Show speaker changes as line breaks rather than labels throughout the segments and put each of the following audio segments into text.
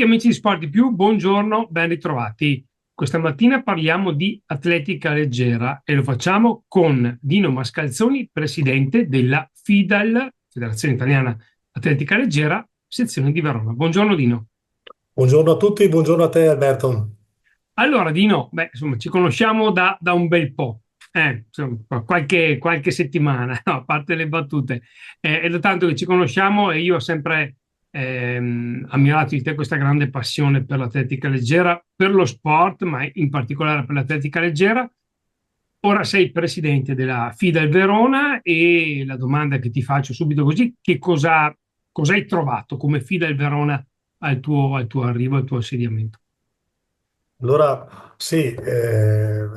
amici di Sport di Più, buongiorno, ben ritrovati. Questa mattina parliamo di atletica leggera e lo facciamo con Dino Mascalzoni, presidente della FIDAL, Federazione Italiana Atletica Leggera, sezione di Verona. Buongiorno Dino.
Buongiorno a tutti, buongiorno a te Alberto.
Allora Dino, insomma, ci conosciamo da un bel po', insomma, qualche settimana, no, a parte le battute. È da tanto che ci conosciamo e io ho sempre ammirato di te questa grande passione per l'atletica leggera, per lo sport, ma in particolare per l'atletica leggera. Ora sei presidente della FIDAL Verona e la domanda che ti faccio subito così, cosa hai trovato come FIDAL Verona al tuo arrivo, al tuo insediamento?
Allora, sì,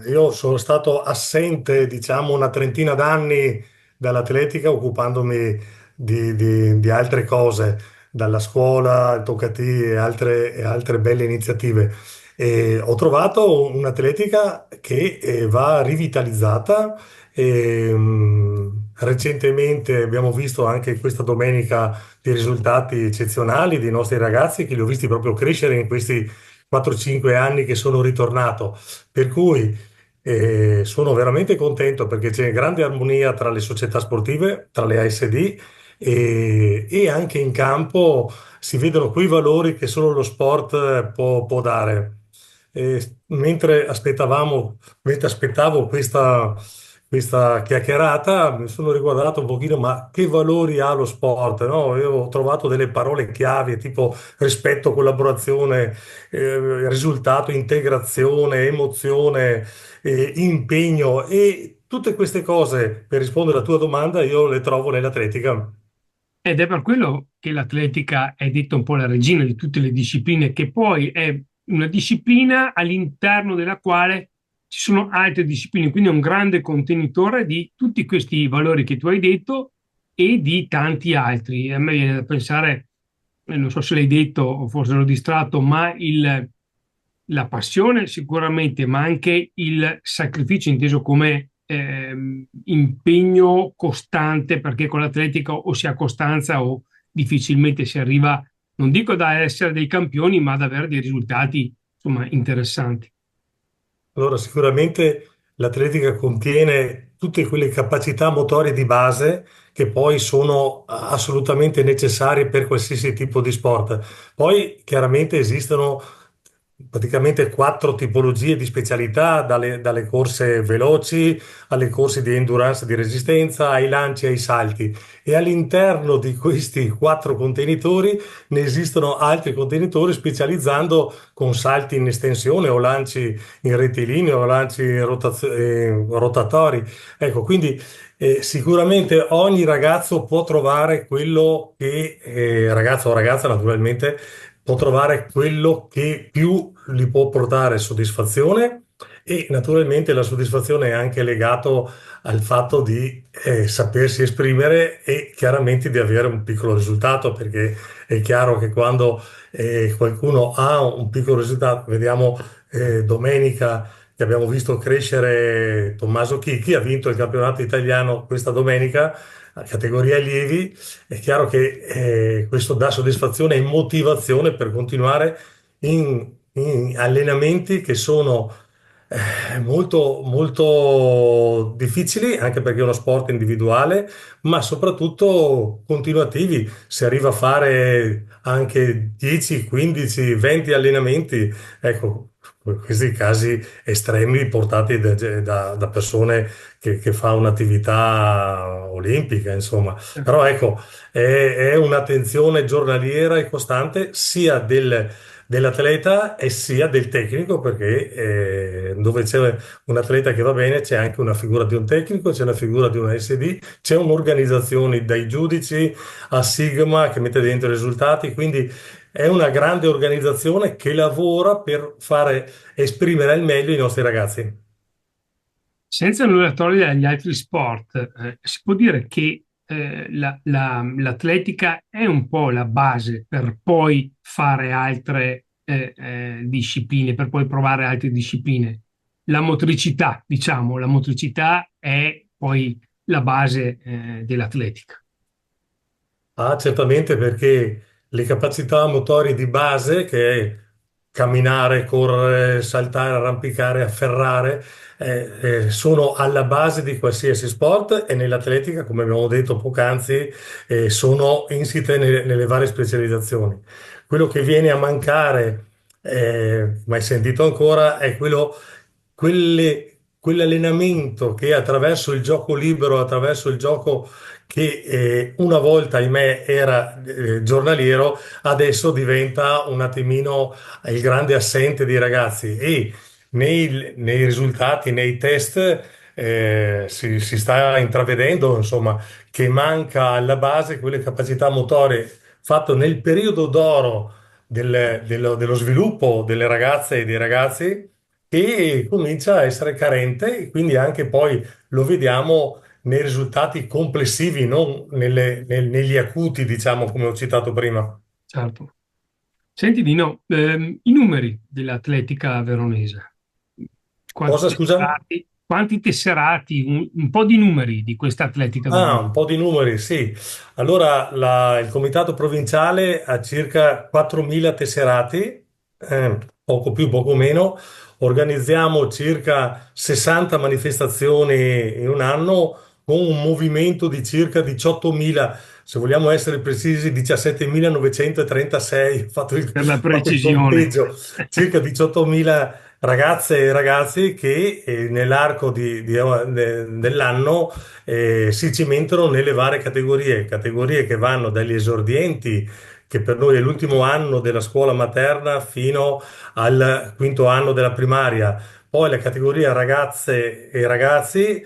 io sono stato assente, diciamo, una trentina d'anni dall'atletica, occupandomi di altre cose, dalla scuola, il Toccati e altre belle iniziative. E ho trovato un'atletica che va rivitalizzata. Recentemente abbiamo visto anche questa domenica dei risultati eccezionali dei nostri ragazzi, che li ho visti proprio crescere in questi 4-5 anni che sono ritornato, per cui sono veramente contento perché c'è grande armonia tra le società sportive, tra le ASD e anche in campo si vedono quei valori che solo lo sport può dare. Mentre aspettavo questa chiacchierata, mi sono riguardato un pochino, ma che valori ha lo sport, no? Io ho trovato delle parole chiave tipo rispetto, collaborazione, risultato, integrazione, emozione, impegno e tutte queste cose, per rispondere alla tua domanda, io le trovo nell'atletica.
Ed è per quello che l'atletica è detta un po' la regina di tutte le discipline, che poi è una disciplina all'interno della quale ci sono altre discipline, quindi è un grande contenitore di tutti questi valori che tu hai detto e di tanti altri. A me viene da pensare, non so se l'hai detto o forse l'ho distratto, ma la passione sicuramente, ma anche il sacrificio inteso come impegno costante, perché con l'atletica o si ha costanza o difficilmente si arriva, non dico da essere dei campioni, ma ad avere dei risultati, insomma, interessanti.
Allora, sicuramente l'atletica contiene tutte quelle capacità motorie di base che poi sono assolutamente necessarie per qualsiasi tipo di sport. Poi chiaramente esistono praticamente quattro tipologie di specialità, dalle corse veloci alle corse di endurance, di resistenza, ai lanci, ai salti. E all'interno di questi quattro contenitori ne esistono altri contenitori specializzando con salti in estensione o lanci in rettilineo, lanci in rotatori. Ecco, quindi sicuramente ogni ragazzo può trovare quello che, ragazzo o ragazza naturalmente, può trovare quello che più gli può portare soddisfazione e naturalmente la soddisfazione è anche legato al fatto di sapersi esprimere e chiaramente di avere un piccolo risultato, perché è chiaro che quando qualcuno ha un piccolo risultato, vediamo domenica che abbiamo visto crescere Tommaso Chicchi, ha vinto il campionato italiano questa domenica a categoria allievi, è chiaro che questo dà soddisfazione e motivazione per continuare in allenamenti che sono molto, molto difficili, anche perché è uno sport individuale, ma soprattutto continuativi. Si arriva a fare anche 10, 15, 20 allenamenti, ecco, questi casi estremi portati da persone che fa un'attività olimpica, insomma. Però ecco, è un'attenzione giornaliera e costante sia dell'atleta e sia del tecnico, perché dove c'è un atleta che va bene c'è anche una figura di un tecnico, c'è una figura di un SD, c'è un'organizzazione dai giudici a Sigma che mette dentro i risultati, quindi è una grande organizzazione che lavora per fare esprimere al meglio i nostri ragazzi.
Senza nulla togliere agli altri sport, si può dire che l'atletica è un po' la base per poi fare altre discipline, per poi provare altre discipline. La motricità, diciamo, la motricità è poi la base dell'atletica.
Ah, certamente perché le capacità motorie di base, che è camminare, correre, saltare, arrampicare, afferrare, sono alla base di qualsiasi sport e nell'atletica, come abbiamo detto poc'anzi, sono insite nelle varie specializzazioni. Quello che viene a mancare, ma hai sentito ancora, è quell'allenamento che attraverso il gioco libero, attraverso il gioco che una volta, ahimè, era giornaliero, adesso diventa un attimino il grande assente dei ragazzi e nei risultati, nei test, si sta intravedendo, insomma, che manca alla base quelle capacità motorie fatto nel periodo d'oro dello sviluppo delle ragazze e dei ragazzi che comincia a essere carente e quindi anche poi lo vediamo nei risultati complessivi, non negli acuti, diciamo, come ho citato prima.
Certo. Senti Dino, i numeri dell'atletica veronese,
Cosa, scusa?
quanti tesserati, un po' di numeri di questa atletica
Ah,
veronese.
un po' di numeri, sì. Allora, il comitato provinciale ha circa 4.000 tesserati, poco più, poco meno. Organizziamo circa 60 manifestazioni in un anno con un movimento di circa 18.000, se vogliamo essere precisi, 17.936. Ho
Per la
fatto il
precisione.
conteggio, circa 18.000 ragazze e ragazzi che nell'arco dell'anno si cimentano nelle varie categorie che vanno dagli esordienti, che per noi è l'ultimo anno della scuola materna, fino al quinto anno della primaria. Poi la categoria ragazze e ragazzi,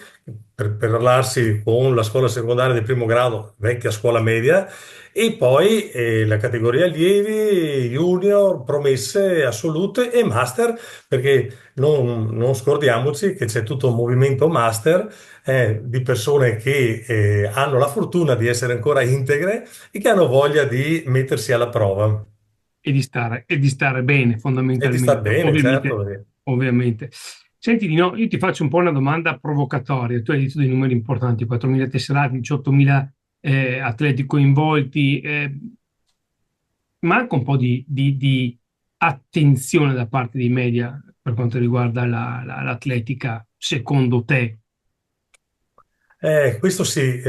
per parlarsi con la scuola secondaria di primo grado, vecchia scuola media, e poi la categoria allievi, junior, promesse assolute e master, perché non scordiamoci che c'è tutto un movimento master di persone che hanno la fortuna di essere ancora integre e che hanno voglia di mettersi alla prova
E di stare bene
e di star
fondamentalmente,
bene, certo.
ovviamente, ovviamente. Senti, Dino, io ti faccio un po' una domanda provocatoria. Tu hai detto dei numeri importanti, 4.000 tesserati, 18.000 atleti coinvolti. Manca un po' di attenzione da parte dei media per quanto riguarda l'atletica, secondo te?
Questo sì,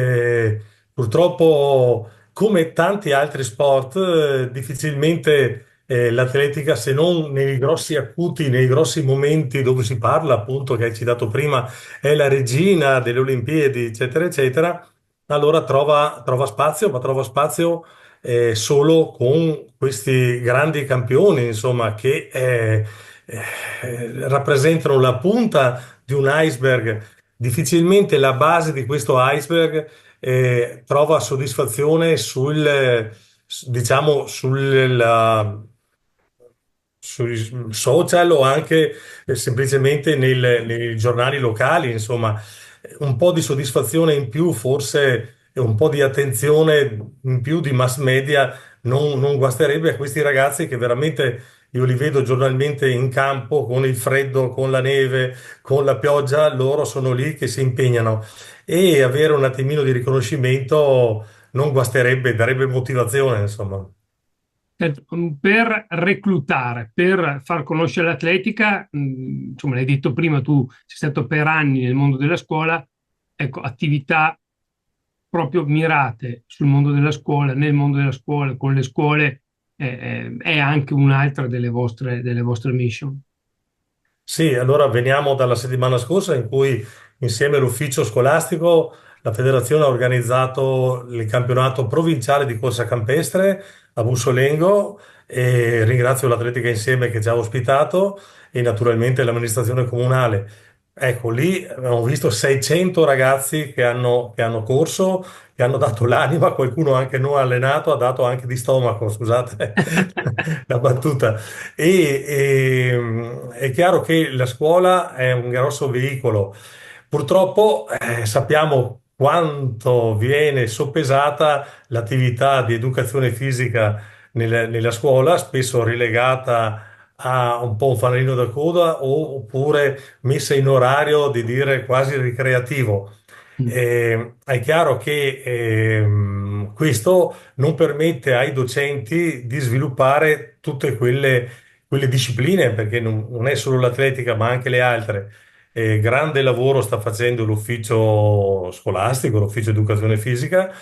purtroppo come tanti altri sport, difficilmente l'atletica, se non nei grossi acuti, nei grossi momenti dove si parla, appunto, che hai citato prima, è la regina delle Olimpiadi, eccetera, eccetera, allora trova spazio, ma trova spazio solo con questi grandi campioni, insomma, che rappresentano la punta di un iceberg. Difficilmente la base di questo iceberg trova soddisfazione diciamo, sui social o anche semplicemente nei giornali locali, insomma, un po' di soddisfazione in più, forse e un po' di attenzione in più di mass media non guasterebbe a questi ragazzi che veramente io li vedo giornalmente in campo con il freddo, con la neve, con la pioggia, loro sono lì che si impegnano e avere un attimino di riconoscimento non guasterebbe, darebbe motivazione, insomma.
Per reclutare, per far conoscere l'atletica, insomma, l'hai detto prima, tu sei stato per anni nel mondo della scuola, ecco, attività proprio mirate sul mondo della scuola, nel mondo della scuola, con le scuole, è anche un'altra delle vostre mission.
Sì, allora veniamo dalla settimana scorsa in cui insieme all'ufficio scolastico la federazione ha organizzato il campionato provinciale di corsa campestre a Bussolengo e ringrazio l'Atletica Insieme che ci ha ospitato e naturalmente l'amministrazione comunale. Ecco, lì abbiamo visto 600 ragazzi che hanno corso, che hanno dato l'anima, qualcuno anche non allenato, ha dato anche di stomaco, scusate la battuta. È chiaro che la scuola è un grosso veicolo. Purtroppo sappiamo quanto viene soppesata l'attività di educazione fisica nella scuola, spesso relegata a un po' un fanalino da coda oppure messa in orario di dire quasi ricreativo. È chiaro che questo non permette ai docenti di sviluppare tutte quelle discipline, perché non è solo l'atletica, ma anche le altre. Grande lavoro sta facendo l'ufficio scolastico, l'ufficio educazione fisica,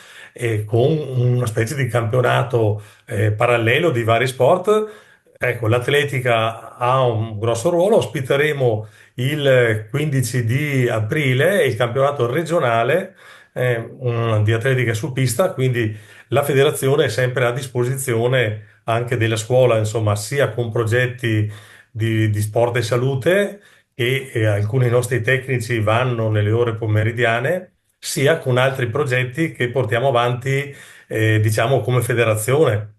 con una specie di campionato parallelo di vari sport. Ecco, l'atletica ha un grosso ruolo, ospiteremo il 15 di aprile il campionato regionale di atletica su pista, quindi la federazione è sempre a disposizione anche della scuola, insomma, sia con progetti di sport e salute che alcuni nostri tecnici vanno nelle ore pomeridiane, sia con altri progetti che portiamo avanti, diciamo, come federazione.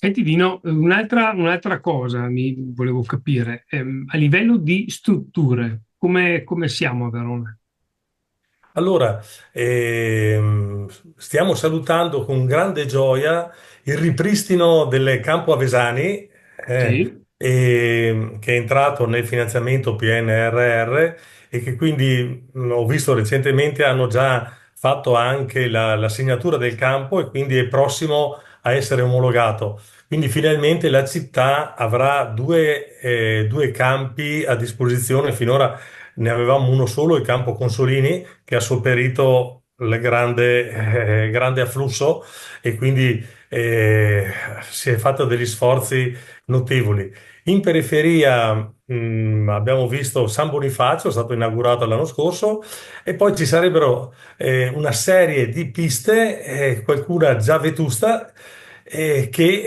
Senti Dino, un'altra cosa mi volevo capire, a livello di strutture, come siamo a Verona?
Allora, stiamo salutando con grande gioia il ripristino del campo Avesani,
Sì,
che è entrato nel finanziamento PNRR e che quindi ho visto recentemente hanno già fatto anche la segnatura del campo e quindi è prossimo a essere omologato. Quindi finalmente la città avrà due campi a disposizione. Finora ne avevamo uno solo, il campo Consolini, che ha sopperito il grande afflusso e quindi si è fatto degli sforzi notevoli. In periferia abbiamo visto San Bonifacio, è stato inaugurato l'anno scorso, e poi ci sarebbero una serie di piste, qualcuna già vetusta, che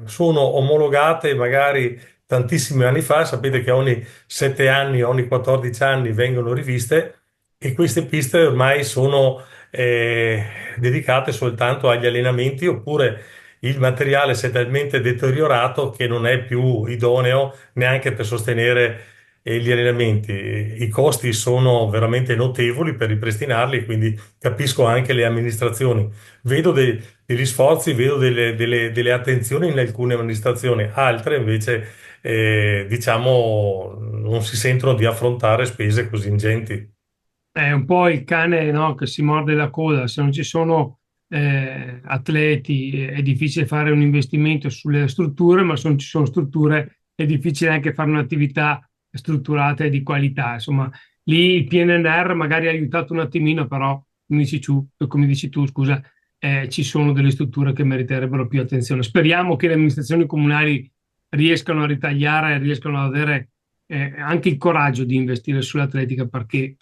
sono omologate magari tantissimi anni fa. Sapete che ogni 7 anni, ogni 14 anni vengono riviste e queste piste ormai sono dedicate soltanto agli allenamenti oppure il materiale si è talmente deteriorato che non è più idoneo neanche per sostenere gli allenamenti. I costi sono veramente notevoli per ripristinarli, quindi capisco anche le amministrazioni. Vedo degli sforzi, vedo delle attenzioni in alcune amministrazioni, altre invece diciamo non si sentono di affrontare spese così ingenti.
è un po' il cane, no, che si morde la coda, se non ci sono atleti è difficile fare un investimento sulle strutture, ma se non ci sono strutture è difficile anche fare un'attività strutturata e di qualità. Insomma, lì il PNRR magari ha aiutato un attimino, però come dici tu, scusa, ci sono delle strutture che meriterebbero più attenzione. Speriamo che le amministrazioni comunali riescano a ritagliare, riescano ad avere anche il coraggio di investire sull'atletica, perché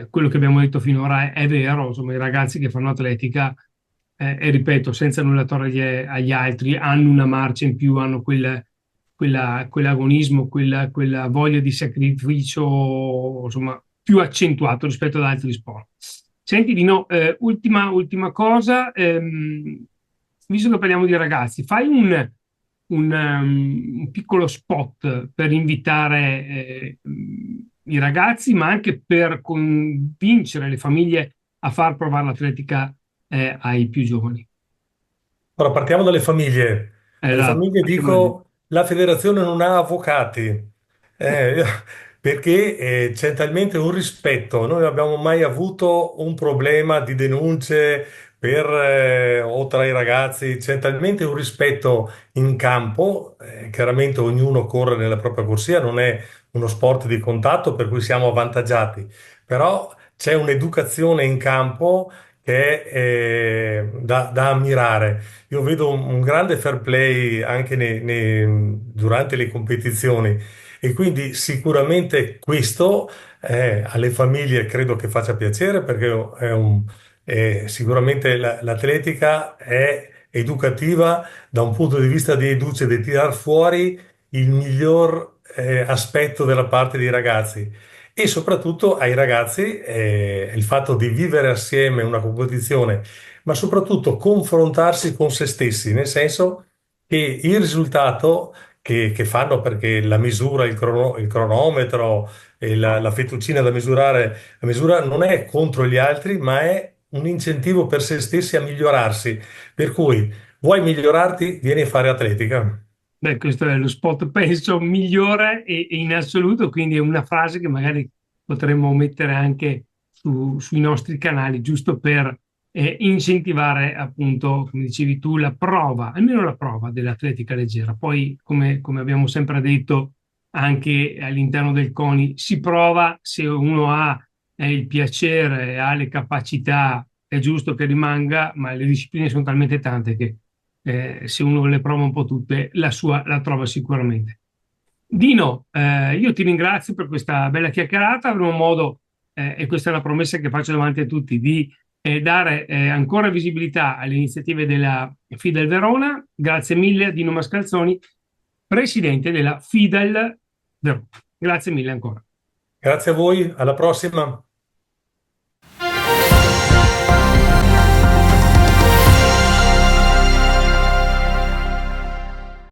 quello che abbiamo detto finora è vero. Insomma, i ragazzi che fanno atletica, e ripeto, senza nulla togliere agli altri, hanno una marcia in più, hanno quell'agonismo, quella voglia di sacrificio, insomma, più accentuato rispetto ad altri sport. Senti, Dino, ultima cosa, visto che parliamo di ragazzi, fai un piccolo spot per invitare i ragazzi, ma anche per convincere le famiglie a far provare l'atletica ai più giovani.
Ora partiamo dalle famiglie. Alle
Esatto,
famiglie
partiamo da lì.
dico, la federazione non ha avvocati, eh, perché c'è talmente un rispetto. Noi non abbiamo mai avuto un problema di denunce o tra i ragazzi, c'è talmente un rispetto in campo. Chiaramente ognuno corre nella propria corsia, non è uno sport di contatto, per cui siamo avvantaggiati, però c'è un'educazione in campo che è da ammirare. Io vedo un grande fair play anche durante le competizioni e quindi sicuramente questo alle famiglie credo che faccia piacere perché sicuramente l'atletica è educativa da un punto di vista di educe, di tirar fuori il miglior aspetto della parte dei ragazzi. E soprattutto ai ragazzi il fatto di vivere assieme una competizione ma soprattutto confrontarsi con se stessi, nel senso che il risultato che fanno, perché la misura, il cronometro e la fettucina da misurare, la misura non è contro gli altri, ma è un incentivo per se stessi a migliorarsi. Per cui vuoi migliorarti, vieni a fare atletica.
Beh, questo è lo spot, penso, migliore e in assoluto, quindi è una frase che magari potremmo mettere anche sui nostri canali, giusto per incentivare appunto, come dicevi tu, la prova, almeno la prova dell'atletica leggera. Poi, come abbiamo sempre detto, anche all'interno del CONI si prova, se uno ha il piacere, ha le capacità, è giusto che rimanga, ma le discipline sono talmente tante che se uno le prova un po' tutte, la sua la trova sicuramente. Dino, io ti ringrazio per questa bella chiacchierata, avremo modo, e questa è una promessa che faccio davanti a tutti, di dare ancora visibilità alle iniziative della Fidel Verona. Grazie mille a Dino Mascalzoni, presidente della Fidel Verona. Grazie mille ancora.
Grazie a voi, alla prossima.